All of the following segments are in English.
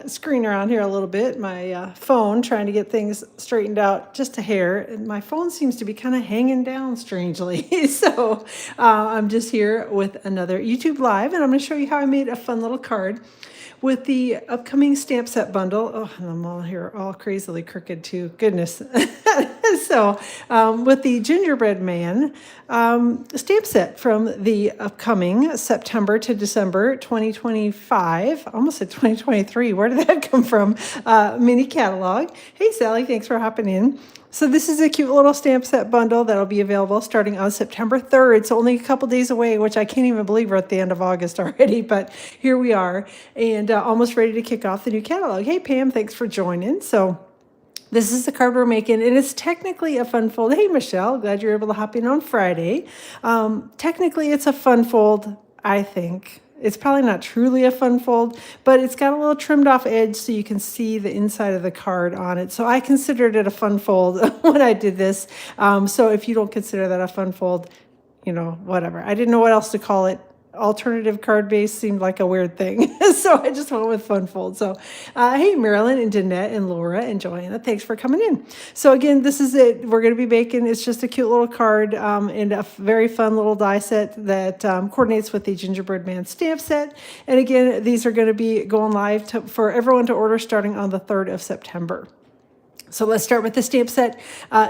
screen around here a little bit. My phone, trying to get things straightened out just a hair. And my phone seems to be kind of hanging down strangely. So I'm just here with another YouTube Live, and I'm going to show you how I made a fun little card with the upcoming stamp set bundle. Oh, and I'm all here all crazily crooked too. Goodness. So with the Gingerbread Man stamp set from the upcoming September to December 2025, almost said 2023, where did that come from? Mini catalog. Hey, Sally, thanks for hopping in. So this is a cute little stamp set bundle that'll be available starting on September 3rd. It's only a couple days away, which I can't even believe we're at the end of August already, but here we are, and almost ready to kick off the new catalog. Hey, Pam, thanks for joining. So this is the card we're making, and it's technically a fun fold. Hey, Michelle, glad you're able to hop in on Friday. Technically, it's a fun fold, I think. It's probably not truly a fun fold, but it's got a little trimmed off edge so you can see the inside of the card on it. So I considered it a fun fold when I did this. So if you don't consider that a fun fold, you know, whatever. I didn't know what else to call it. Alternative card base seemed like a weird thing. So I just went with fun fold. So hey, Marilyn and Danette and Laura and Joanna, thanks for coming in. So again, this is it. We're going to be making, it's just a cute little card and a very fun little die set that coordinates with the Gingerbread Man stamp set. And again, these are going to be going live for everyone to order starting on the 3rd of September. So let's start with the stamp set.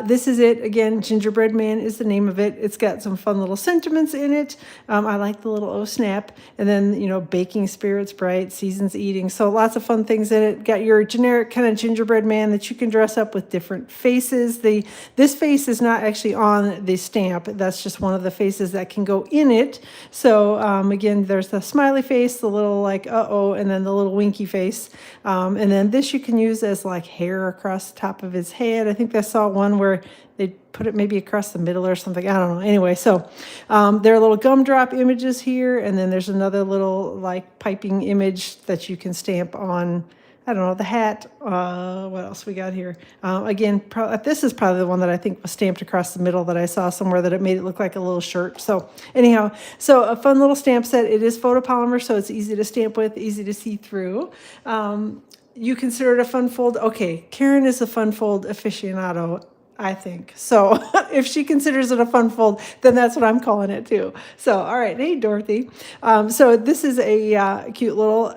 This is it. Again, Gingerbread Man is the name of it. It's got some fun little sentiments in it. I like the little oh snap. And then, you know, baking spirits bright, seasons eating. So lots of fun things in it. Got your generic kind of gingerbread man that you can dress up with different faces. This face is not actually on the stamp. That's just one of the faces that can go in it. So again, there's the smiley face, the little like uh-oh, and then the little winky face. And then this you can use as like hair across the top of his head. I think I saw one where they put it maybe across the middle or something. I don't know. Anyway, so there are little gumdrop images here, and then there's another little like piping image that you can stamp on, I don't know, the hat. What else we got here? Again, this is probably the one that I think was stamped across the middle that I saw somewhere that it made it look like a little shirt. So anyhow, so a fun little stamp set. It is photopolymer, so it's easy to stamp with, easy to see through. You consider it a fun fold? Okay, Karen is a fun fold aficionado, I think. So if she considers it a fun fold, then that's what I'm calling it too. So, all right. Hey, Dorothy. So this is a cute little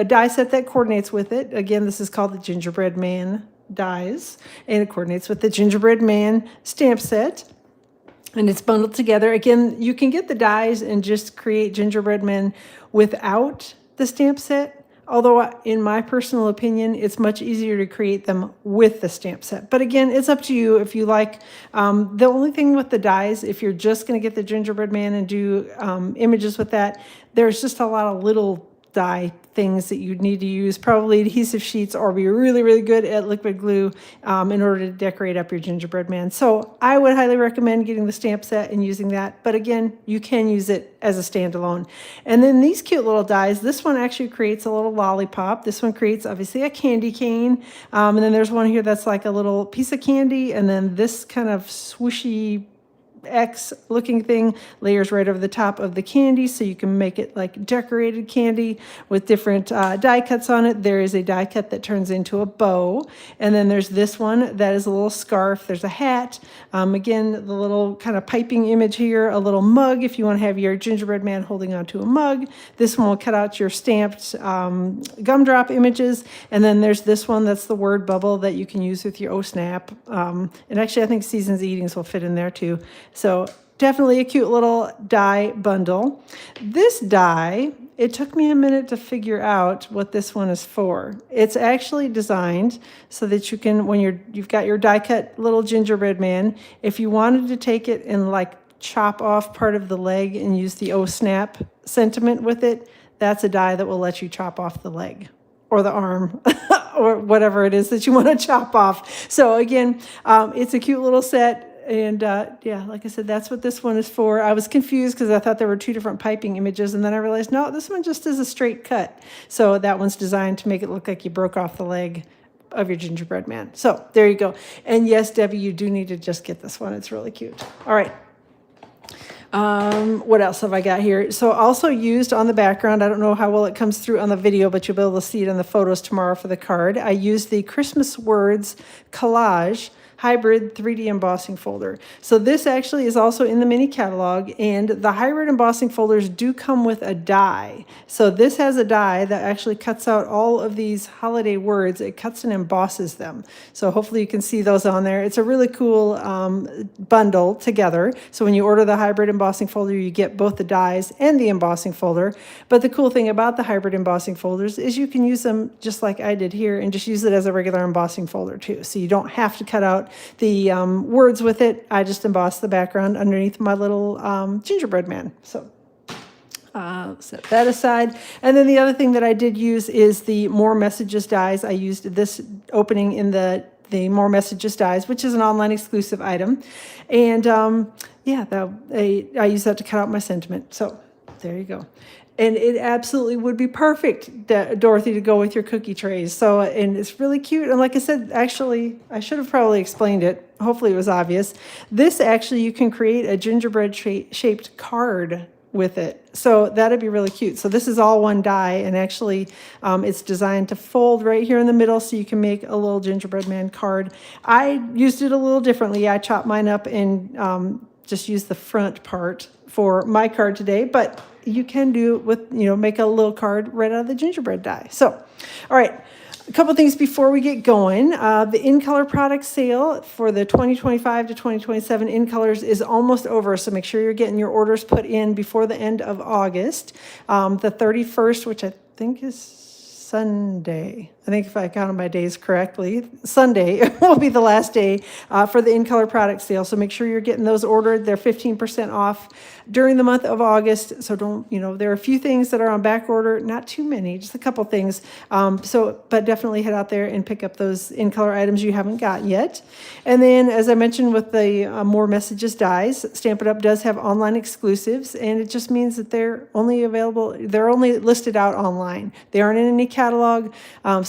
die set that coordinates with it. Again, this is called the Gingerbread Man dies, and it coordinates with the Gingerbread Man stamp set. And it's bundled together. Again, you can get the dies and just create gingerbread men without the stamp set. Although in my personal opinion, it's much easier to create them with the stamp set. But again, it's up to you if you like. The only thing with the dies, if you're just going to get the gingerbread man and do images with that, there's just a lot of little die things that you'd need to use, probably adhesive sheets, or be really, really good at liquid glue in order to decorate up your gingerbread man. So I would highly recommend getting the stamp set and using that. But again, you can use it as a standalone. And then these cute little dies, this one actually creates a little lollipop. This one creates obviously a candy cane. And then there's one here that's like a little piece of candy. And then this kind of swooshy X looking thing layers right over the top of the candy, so you can make it like decorated candy with different die cuts on it. There is a die cut that turns into a bow, and then there's this one that is a little scarf. There's a hat, again, the little kind of piping image here, a little mug if you want to have your gingerbread man holding onto a mug. This one will cut out your stamped gumdrop images, and then there's this one that's the word bubble that you can use with your oh snap, and actually I think seasons eatings will fit in there too. So definitely a cute little die bundle. This die, it took me a minute to figure out what this one is for. It's actually designed so that you can, when you've got your die cut little gingerbread man, if you wanted to take it and like chop off part of the leg and use the oh snap sentiment with it, that's a die that will let you chop off the leg or the arm or whatever it is that you want to chop off. So again, it's a cute little set. And yeah, like I said, that's what this one is for. I was confused because I thought there were two different piping images, and then I realized, no, this one just is a straight cut. So that one's designed to make it look like you broke off the leg of your gingerbread man. So there you go. And yes, Debbie, you do need to just get this one. It's really cute. All right. What else have I got here? So also used on the background, I don't know how well it comes through on the video, but you'll be able to see it in the photos tomorrow for the card. I used the Christmas Words Collage Hybrid 3D embossing folder. So this actually is also in the mini catalog, and the hybrid embossing folders do come with a die. So this has a die that actually cuts out all of these holiday words. It cuts and embosses them. So hopefully you can see those on there. It's a really cool bundle together. So when you order the hybrid embossing folder, you get both the dies and the embossing folder. But the cool thing about the hybrid embossing folders is you can use them just like I did here and just use it as a regular embossing folder too. So you don't have to cut out the words with it. I just embossed the background underneath my little gingerbread man. So set that aside. And then the other thing that I did use is the More Messages dies. I used this opening in the More Messages dies, which is an online exclusive item. And yeah, I use that to cut out my sentiment. So there you go. And it absolutely would be perfect, Dorothy, to go with your cookie trays. So, and it's really cute. And like I said, actually, I should have probably explained it. Hopefully it was obvious. This actually, you can create a gingerbread shaped card with it. So that'd be really cute. So this is all one die, and actually it's designed to fold right here in the middle so you can make a little gingerbread man card. I used it a little differently. I chopped mine up and just used the front part for my card today, but you can do it with, make a little card right out of the gingerbread die. So, all right. A couple things before we get going. The in-color product sale for the 2025 to 2027 in-colors is almost over, so make sure you're getting your orders put in before the end of August. The 31st, which I think is Sunday. I think if I counted my days correctly, Sunday will be the last day for the in-color product sale. So make sure you're getting those ordered. They're 15% off during the month of August. So don't, there are a few things that are on back order, not too many, just a couple things. But definitely head out there and pick up those in-color items you haven't got yet. And then, as I mentioned with the More Messages dies, Stampin' Up! Does have online exclusives, and it just means that they're only listed out online. They aren't in any catalog.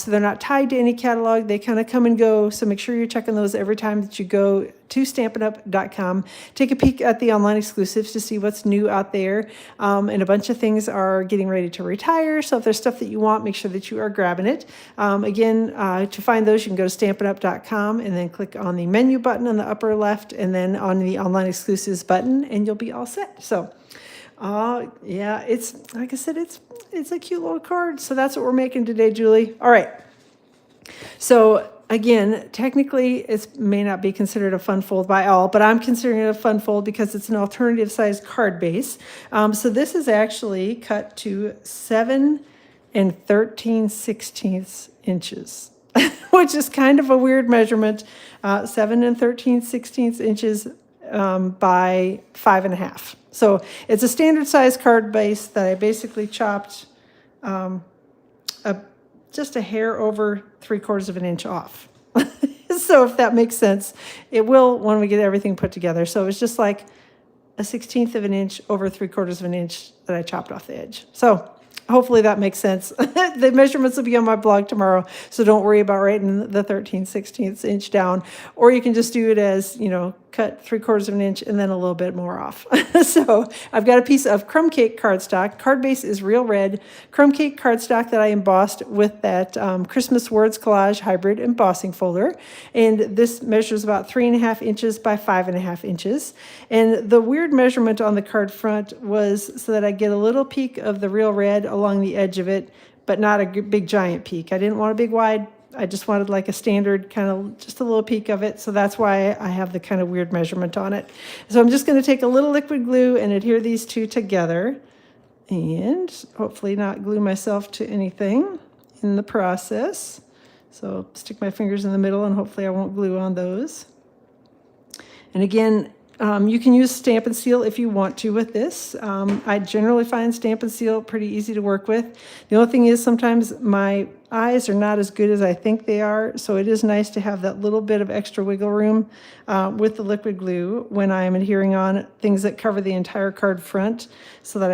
So they're not tied to any catalog. They kind of come and go. So make sure you're checking those every time that you go to stampinup.com. Take a peek at the online exclusives to see what's new out there. And a bunch of things are getting ready to retire. So if there's stuff that you want, make sure that you are grabbing it. Again, to find those, you can go to stampinup.com and then click on the menu button on the upper left and then on the online exclusives button, and you'll be all set. So yeah, it's like I said, it's a cute little card. So that's what we're making today, Julie. All right. So again, technically, it may not be considered a fun fold by all, but I'm considering it a fun fold because it's an alternative size card base. So this is actually cut to 7 13/16 inches, which is kind of a weird measurement. 7 13/16 inches by 5.5. So it's a standard size card base that I basically chopped just a hair over 3/4 of an inch off. So if that makes sense, it will when we get everything put together. So it's just like a 1/16 of an inch over 3/4 of an inch that I chopped off the edge. So hopefully that makes sense. The measurements will be on my blog tomorrow, so don't worry about writing the 13/16 inch down. Or you can just do it as, cut 3/4 of an inch and then a little bit more off. So I've got a piece of crumb cake cardstock. Card base is real red. Crumb cake cardstock that I embossed with that Christmas Words Collage Hybrid embossing folder. And this measures about 3.5 inches by 5.5 inches. And the weird measurement on the card front was so that I get a little peak of the real red along the edge of it, but not a big giant peak. I didn't want a big wide. I just wanted like a standard kind of just a little peek of it. So that's why I have the kind of weird measurement on it. So I'm just going to take a little liquid glue and adhere these two together and hopefully not glue myself to anything in the process. So stick my fingers in the middle and hopefully I won't glue on those. And again, you can use Stampin' Seal if you want to with this. I generally find Stampin' Seal pretty easy to work with. The only thing is sometimes my eyes are not as good as I think they are, so it is nice to have that little bit of extra wiggle room with the liquid glue when I am adhering on things that cover the entire card front, so that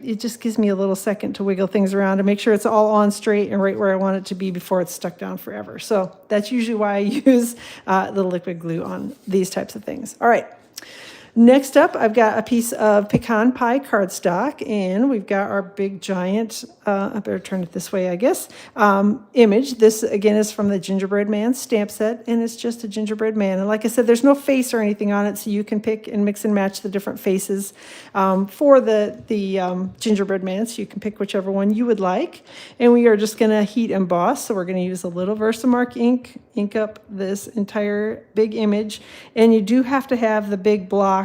it just gives me a little second to wiggle things around to make sure it's all on straight and right where I want it to be before it's stuck down forever. So that's usually why I use the liquid glue on these types of things. All right. Next up, I've got a piece of pecan pie cardstock, and we've got our big giant, I better turn it this way, I guess, image. This, again, is from the Gingerbread Man stamp set, and it's just a gingerbread man. And like I said, there's no face or anything on it, so you can pick and mix and match the different faces for the gingerbread man, so you can pick whichever one you would like. And we are just going to heat emboss, so we're going to use a little Versamark ink up this entire big image. And you do have to have the big block.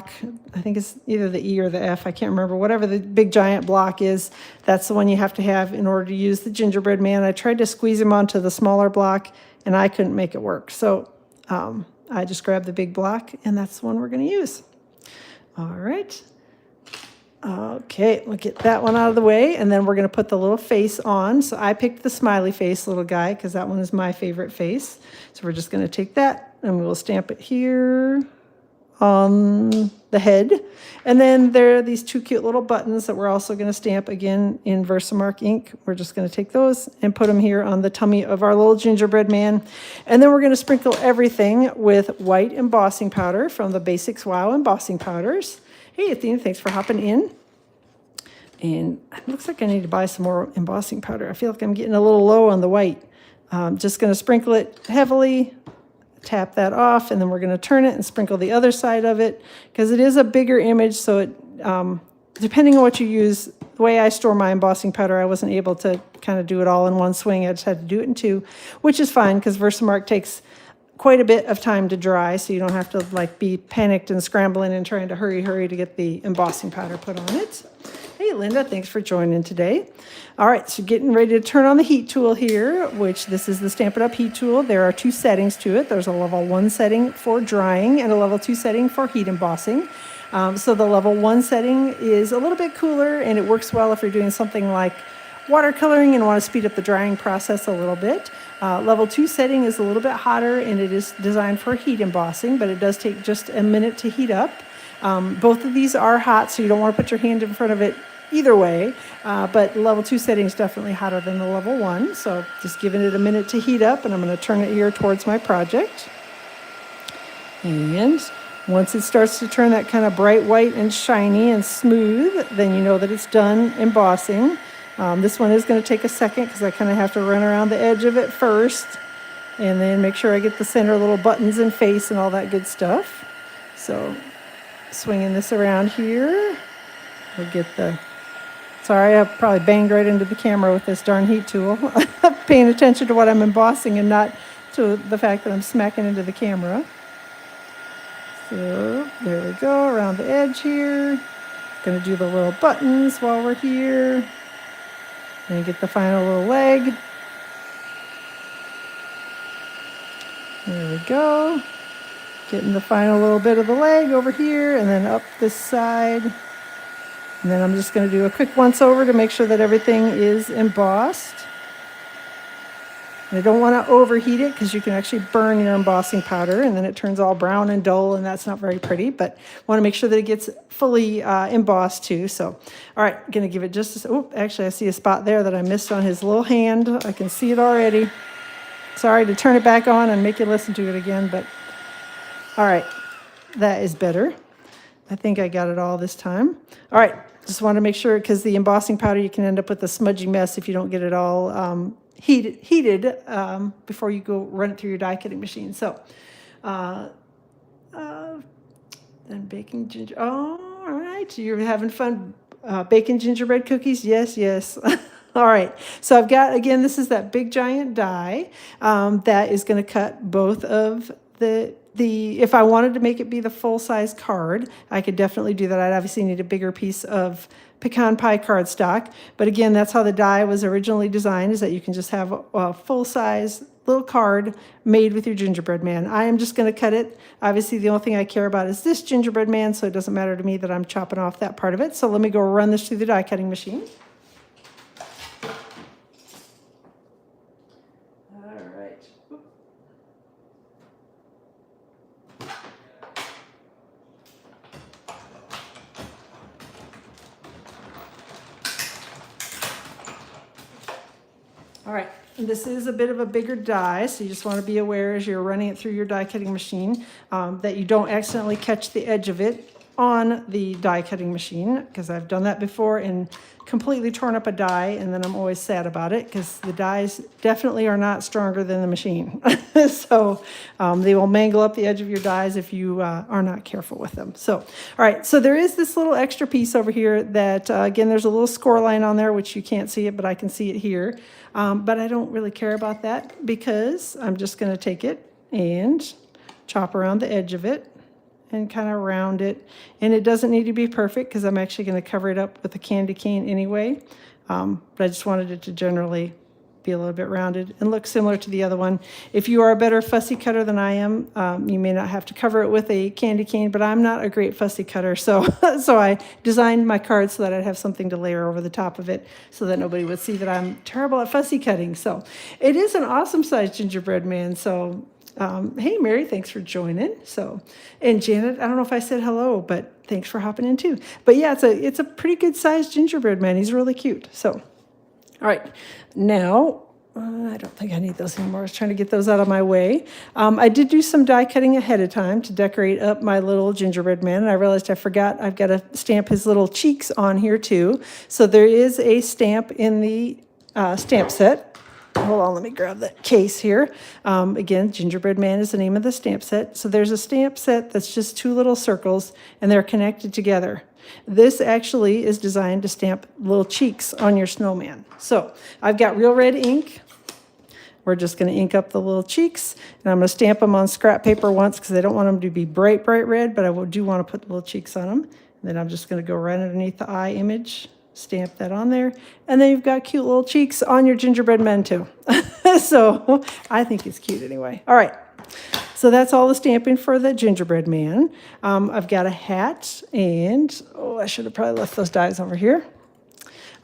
I think it's either the E or the F, I can't remember. Whatever the big giant block is, that's the one you have to have in order to use the gingerbread man. I tried to squeeze him onto the smaller block, and I couldn't make it work. So I just grabbed the big block, and that's the one we're going to use. All right. Okay, we'll get that one out of the way, and then we're going to put the little face on. So I picked the smiley face little guy because that one is my favorite face. So we're just going to take that, and we will stamp it here on the head. And then there are these two cute little buttons that we're also going to stamp again in Versamark ink. We're just going to take those and put them here on the tummy of our little gingerbread man. And then we're going to sprinkle everything with white embossing powder from the Basics Wow embossing powders. Hey, Athena, thanks for hopping in. And it looks like I need to buy some more embossing powder. I feel like I'm getting a little low on the white. Just going to sprinkle it heavily, tap that off, and then we're going to turn it and sprinkle the other side of it because it is a bigger image. So it, depending on what you use, the way I store my embossing powder, I wasn't able to kind of do it all in one swing. I just had to do it in two, which is fine because Versamark takes quite a bit of time to dry, so you don't have to like be panicked and scrambling and trying to hurry to get the embossing powder put on it. Hey, Linda, thanks for joining today. All right, so getting ready to turn on the heat tool here, which this is the Stampin' Up! Heat tool. There are two settings to it. There's a level 1 setting for drying and a level 2 setting for heat embossing. So the level 1 setting is a little bit cooler, and it works well if you're doing something like watercoloring and want to speed up the drying process a little bit. Level 2 setting is a little bit hotter, and it is designed for heat embossing, but it does take just a minute to heat up. Both of these are hot, so you don't want to put your hand in front of it either way, but level 2 setting is definitely hotter than the level 1, so just giving it a minute to heat up, and I'm going to turn it here towards my project. And once it starts to turn that kind of bright white and shiny and smooth, then you know that it's done embossing. This one is going to take a second because I kind of have to run around the edge of it first and then make sure I get the center little buttons and face and all that good stuff. So swinging this around here, we'll get the, sorry, I probably banged right into the camera with this darn heat tool. Paying attention to what I'm embossing and not to the fact that I'm smacking into the camera. So there we go, around the edge here. Going to do the little buttons while we're here. And get the final little leg. There we go. Getting the final little bit of the leg over here and then up this side. And then I'm just going to do a quick once over to make sure that everything is embossed. And I don't want to overheat it because you can actually burn your embossing powder and then it turns all brown and dull and that's not very pretty, but want to make sure that it gets fully embossed too. So, all right, going to give it just a, oh, actually I see a spot there that I missed on his little hand. I can see it already. Sorry to turn it back on and make you listen to it again, but all right, that is better. I think I got it all this time. All right, just want to make sure because the embossing powder, you can end up with a smudgy mess if you don't get it all heated before you go run it through your die cutting machine. So, then baking ginger. Oh, all right. You're having fun baking gingerbread cookies? Yes, yes. All right. So I've got, again, this is that big giant die that is going to cut both of the, if I wanted to make it be the full-size card, I could definitely do that. I'd obviously need a bigger piece of pecan pie cardstock. But again, that's how the die was originally designed, is that you can just have a full-size little card made with your gingerbread man. I am just going to cut it. Obviously, the only thing I care about is this gingerbread man, so it doesn't matter to me that I'm chopping off that part of it. So let me go run this through the die cutting machine. All right, this is a bit of a bigger die, so you just want to be aware as you're running it through your die cutting machine that you don't accidentally catch the edge of it on the die cutting machine, because I've done that before and completely torn up a die, and then I'm always sad about it because the dies definitely are not stronger than the machine. So they will mangle up the edge of your dies if you are not careful with them. So, all right, so there is this little extra piece over here that, again, there's a little score line on there, which you can't see it, but I can see it here. But I don't really care about that because I'm just going to take it and chop around the edge of it and kind of round it. And it doesn't need to be perfect because I'm actually going to cover it up with a candy cane anyway. But I just wanted it to generally be a little bit rounded and look similar to the other one. If you are a better fussy cutter than I am, you may not have to cover it with a candy cane, but I'm not a great fussy cutter. So, so I designed my card so that I'd have something to layer over the top of it so that nobody would see that I'm terrible at fussy cutting. So it is an awesome size gingerbread man. So hey, Mary, thanks for joining. So, and Janet, I don't know if I said hello, but thanks for hopping in too. But yeah, it's a pretty good sized gingerbread man. He's really cute. So, all right, now I don't think I need those anymore. I was trying to get those out of my way. I did do some die cutting ahead of time to decorate up my little gingerbread man, and I realized I forgot I've got to stamp his little cheeks on here too. So there is a stamp in the stamp set. Hold on, let me grab that case here. Again, Gingerbread Man is the name of the stamp set. So there's a stamp set that's just two little circles, and they're connected together. This actually is designed to stamp little cheeks on your snowman. So I've got real red ink. We're just going to ink up the little cheeks, and I'm going to stamp them on scrap paper once because I don't want them to be bright, bright red, but I do want to put little cheeks on them. And then I'm just going to go right underneath the eye image. Stamp that on there, and then you've got cute little cheeks on your gingerbread men too. So I think it's cute anyway. All right, so that's all the stamping for the gingerbread man. I've got a hat, and I should have probably left those dies over here.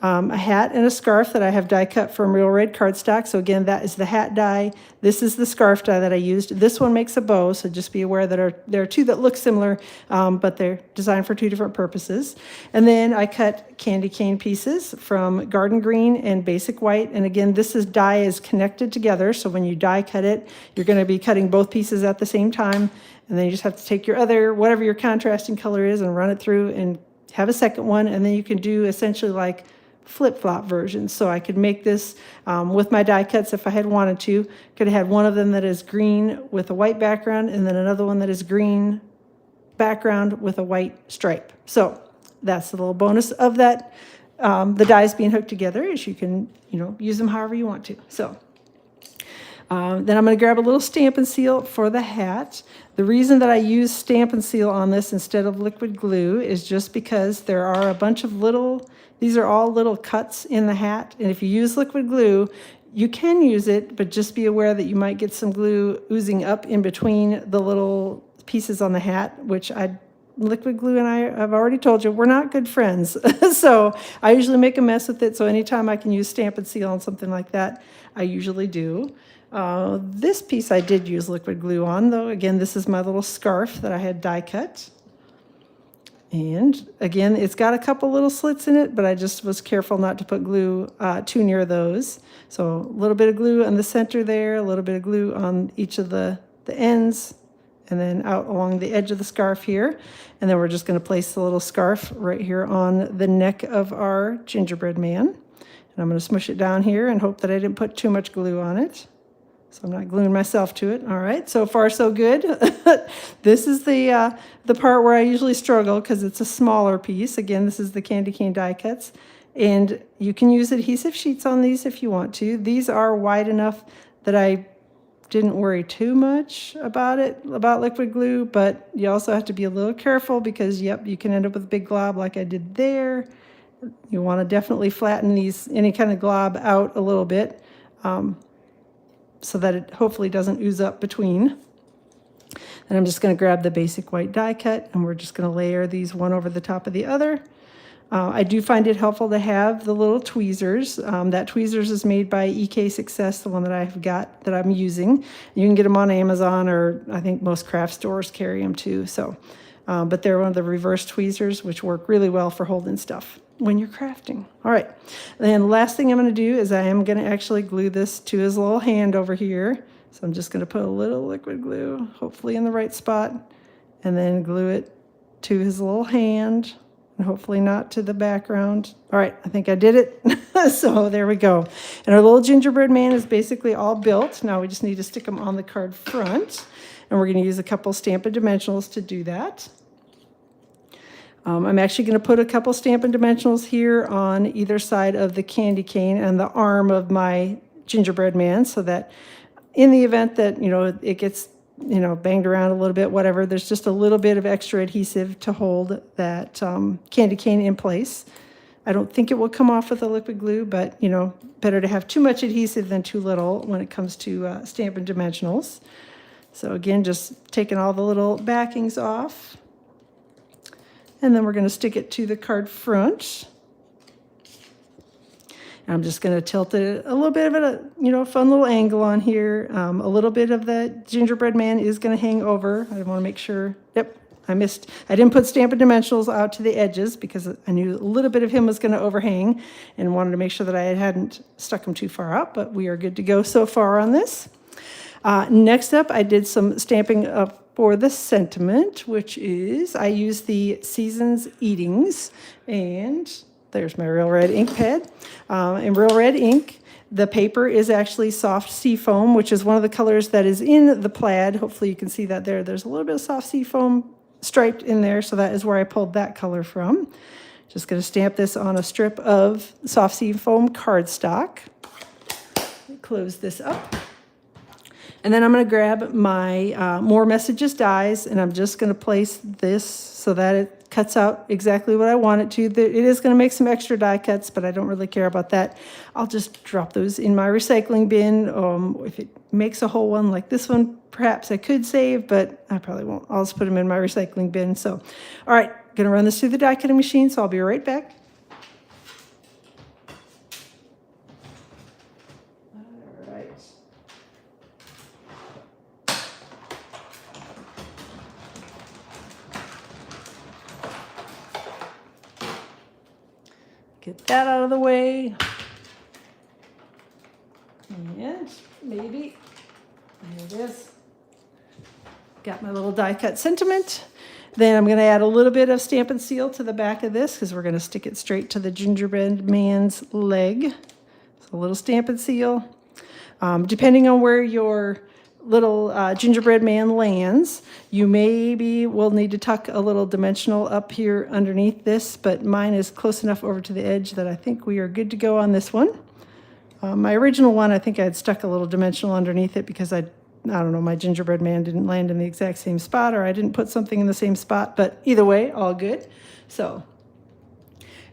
A hat and a scarf that I have die cut from Real Red cardstock. So again, that is the hat die. This is the scarf die that I used. This one makes a bow, so just be aware that there are two that look similar, but they're designed for two different purposes. And then I cut candy cane pieces from Garden Green and Basic White. And again, this die is connected together, so when you die cut it, you're going to be cutting both pieces at the same time. And then you just have to take your whatever your contrasting color is, and run it through and have a second one. And then you can do essentially like flip-flop versions. So I could make this with my die cuts if I had wanted to. Could have had one of them that is green with a white background, and then another one that is green background with a white stripe. So that's the little bonus of that. The dies being hooked together is you can, use them however you want to. So then I'm going to grab a little Stampin' Seal for the hat. The reason that I use Stampin' Seal on this instead of liquid glue is just because there are a bunch of these are all little cuts in the hat. And if you use liquid glue, you can use it, but just be aware that you might get some glue oozing up in between the little pieces on the hat, which liquid glue and I've already told you, we're not good friends. So I usually make a mess with it. So anytime I can use Stampin' Seal on something like that, I usually do. This piece I did use liquid glue on, though. Again, this is my little scarf that I had die cut. And again, it's got a couple little slits in it, but I just was careful not to put glue too near those. So a little bit of glue on the center there, a little bit of glue on each of the ends, and then out along the edge of the scarf here. And then we're just going to place the little scarf right here on the neck of our gingerbread man. And I'm going to smush it down here and hope that I didn't put too much glue on it. So I'm not gluing myself to it. All right, so far so good. This is the part where I usually struggle because it's a smaller piece. Again, this is the candy cane die cuts. And you can use adhesive sheets on these if you want to. These are wide enough that I didn't worry too much about liquid glue, but you also have to be a little careful because, yep, you can end up with a big glob like I did there. You want to definitely flatten any kind of glob out a little bit. So that it hopefully doesn't ooze up between. And I'm just going to grab the basic white die cut, and we're just going to layer these one over the top of the other. I do find it helpful to have the little tweezers. That tweezers is made by EK Success, the one that I've got that I'm using. You can get them on Amazon, or I think most craft stores carry them too. So, but they're one of the reverse tweezers, which work really well for holding stuff when you're crafting. All right, then last thing I'm going to do is I am going to actually glue this to his little hand over here. So I'm just going to put a little liquid glue, hopefully in the right spot, and then glue it to his little hand, and hopefully not to the background. All right, I think I did it. So there we go. And our little gingerbread man is basically all built. Now we just need to stick them on the card front, and we're going to use a couple Stampin' Dimensionals to do that. I'm actually going to put a couple Stampin' Dimensionals here on either side of the candy cane and the arm of my gingerbread man, so that in the event that, it gets, banged around a little bit, whatever, there's just a little bit of extra adhesive to hold that candy cane in place. I don't think it will come off with the liquid glue, but, better to have too much adhesive than too little when it comes to Stampin' Dimensionals. So again, just taking all the little backings off. And then we're going to stick it to the card front. And I'm just going to tilt it a little bit of a, fun little angle on here. A little bit of the gingerbread man is going to hang over. I want to make sure. Yep, I didn't put Stampin' Dimensionals out to the edges because I knew a little bit of him was going to overhang and wanted to make sure that I hadn't stuck him too far out, but we are good to go so far on this. Next up, I did some stamping up for the sentiment, which is I used the Seasons Eatings, and there's my Real Red ink pad. In Real Red ink, the paper is actually soft sea foam, which is one of the colors that is in the plaid. Hopefully you can see that there. There's a little bit of soft sea foam striped in there, so that is where I pulled that color from. Just going to stamp this on a strip of soft sea foam cardstock. Close this up. And then I'm going to grab my More Messages dies, and I'm just going to place this so that it cuts out exactly what I want it to. It is going to make some extra die cuts, but I don't really care about that. I'll just drop those in my recycling bin. If it makes a whole one like this one, perhaps I could save, but I probably won't. I'll just put them in my recycling bin. So, all right, going to run this through the die cutting machine, so I'll be right back. Get that out of the way. And maybe, there it is. Got my little die cut sentiment. Then I'm going to add a little bit of Stampin' Seal to the back of this because we're going to stick it straight to the gingerbread man's leg. So a little Stampin' Seal. Depending on where your little gingerbread man lands, you maybe will need to tuck a little dimensional up here underneath this, but mine is close enough over to the edge that I think we are good to go on this one. My original one, I think I had stuck a little dimensional underneath it because I don't know, my gingerbread man didn't land in the exact same spot, or I didn't put something in the same spot, but either way, all good. So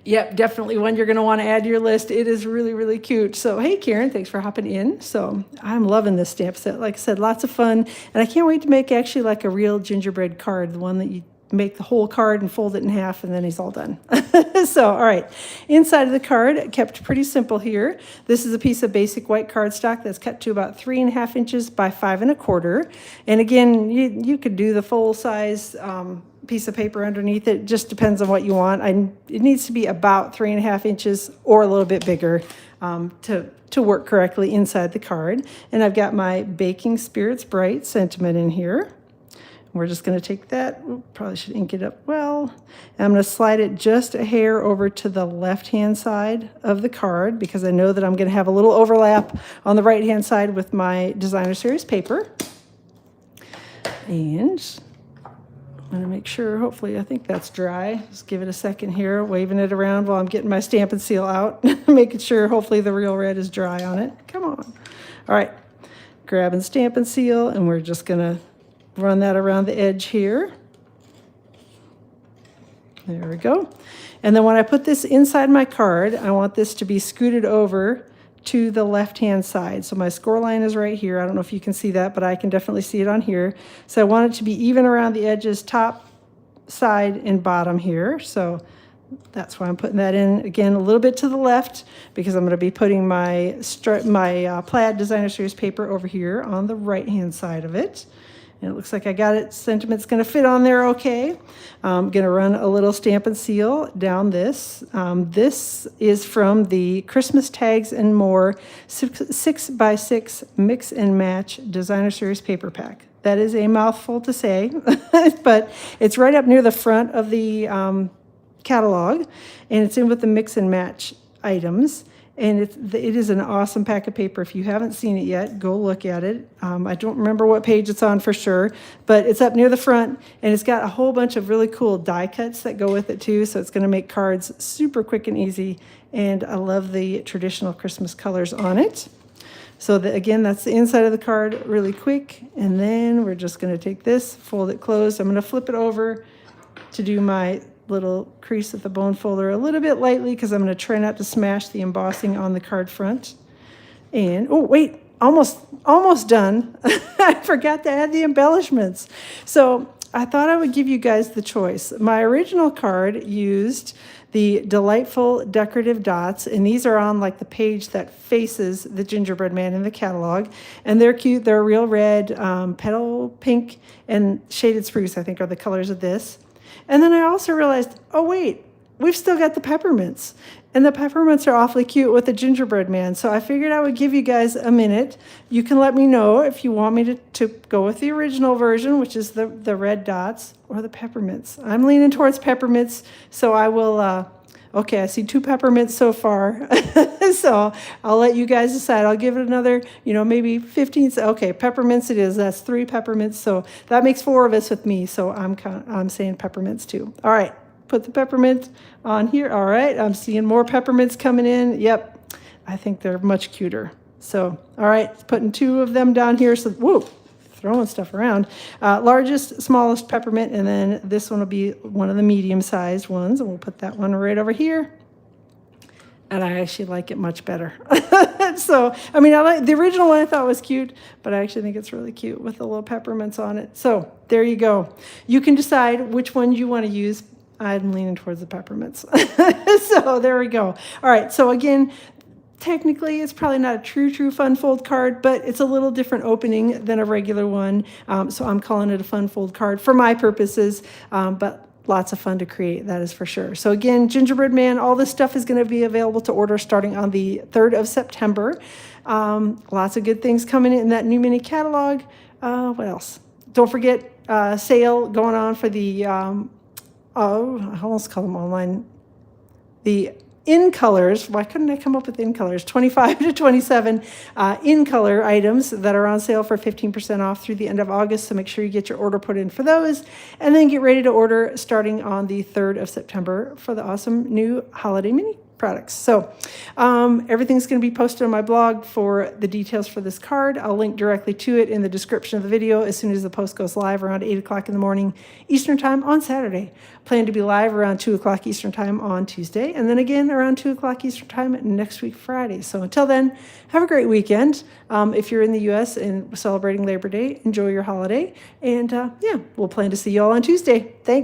yep, definitely one you're going to want to add to your list. It is really, really cute. So, hey, Karen, thanks for hopping in. So I'm loving this stamp set. Like I said, lots of fun. And I can't wait to make actually like a real gingerbread card, the one that you make the whole card and fold it in half, and then he's all done. So, all right. Inside of the card, kept pretty simple here. This is a piece of basic white cardstock that's cut to about 3.5 inches by 5 1/4. And again, you could do the full size piece of paper underneath it. Just depends on what you want. It needs to be about 3.5 inches or a little bit bigger to work correctly inside the card. And I've got my Baking Spirits Bright sentiment in here. We're just going to take that, probably should ink it up well, and I'm going to slide it just a hair over to the left-hand side of the card because I know that I'm going to have a little overlap on the right-hand side with my Designer Series paper. And I'm going to make sure, hopefully, I think that's dry. Just give it a second here, waving it around while I'm getting my Stampin' Seal out, making sure, hopefully, the Real Red is dry on it. Come on. All right, grabbing Stampin' Seal, and we're just going to run that around the edge here. There we go. And then when I put this inside my card, I want this to be scooted over to the left-hand side. So my score line is right here. I don't know if you can see that, but I can definitely see it on here. So I want it to be even around the edges, top, side, and bottom here. So that's why I'm putting that in, again, a little bit to the left, because I'm going to be putting my plaid Designer Series paper over here on the right-hand side of it. And it looks like I got it. Sentiment's going to fit on there okay. I'm going to run a little Stampin' Seal down this. This is from the Christmas Tags and More 6x6 Mix and Match Designer Series Paper Pack. That is a mouthful to say, but it's right up near the front of the catalog, and it's in with the mix and match items. And it is an awesome pack of paper. If you haven't seen it yet, go look at it. I don't remember what page it's on for sure, but it's up near the front, and it's got a whole bunch of really cool die cuts that go with it too, so it's going to make cards super quick and easy, and I love the traditional Christmas colors on it. So again, that's the inside of the card really quick, and then we're just going to take this, fold it closed. I'm going to flip it over to do my little crease at the bone folder a little bit lightly because I'm going to try not to smash the embossing on the card front. And, oh, wait, almost done. I forgot to add the embellishments. So I thought I would give you guys the choice. My original card used the delightful decorative dots, and these are on like the page that faces the gingerbread man in the catalog, and they're cute. They're real red, petal pink, and shaded spruce, I think, are the colors of this. And then I also realized, oh wait, we've still got the peppermints, and the peppermints are awfully cute with the gingerbread man. So I figured I would give you guys a minute. You can let me know if you want me to go with the original version, which is the red dots, or the peppermints. I'm leaning towards peppermints, so I will, okay, I see 2 peppermints so far. So I'll let you guys decide. I'll give it another, maybe 15. Okay, peppermints it is. That's 3 peppermints. So that makes 4 of us with me. So I'm saying peppermints too. All right, put the peppermint on here. All right, I'm seeing more peppermints coming in. Yep, I think they're much cuter. So, all right, putting 2 of them down here. So, whoa, throwing stuff around. Largest, smallest peppermint, and then this one will be one of the medium-sized ones, and we'll put that one right over here. And I actually like it much better. So, I mean, I like the original one. I thought was cute, but I actually think it's really cute with the little peppermints on it. So there you go. You can decide which one you want to use. I'm leaning towards the peppermints. So there we go. All right. So again, technically, it's probably not a true fun fold card, but it's a little different opening than a regular one. So I'm calling it a fun fold card for my purposes, but lots of fun to create, that is for sure. So again, Gingerbread Man, all this stuff is going to be available to order starting on the 3rd of September. Lots of good things coming in that new mini catalog. What else? Don't forget, sale going on for the, I almost call them online, the in colors. Why couldn't I come up with in colors? 25 to 27 in color items that are on sale for 15% off through the end of August. So make sure you get your order put in for those, and then get ready to order starting on the 3rd of September for the awesome new holiday mini products. So everything's going to be posted on my blog for the details for this card. I'll link directly to it in the description of the video as soon as the post goes live around 8 o'clock in the morning Eastern time on Saturday. Plan to be live around 2 o'clock Eastern time on Tuesday, and then again around 2 o'clock Eastern time next week Friday. So until then, have a great weekend. If you're in the U.S. and celebrating Labor Day, enjoy your holiday, and yeah, we'll plan to see you all on Tuesday. Thanks.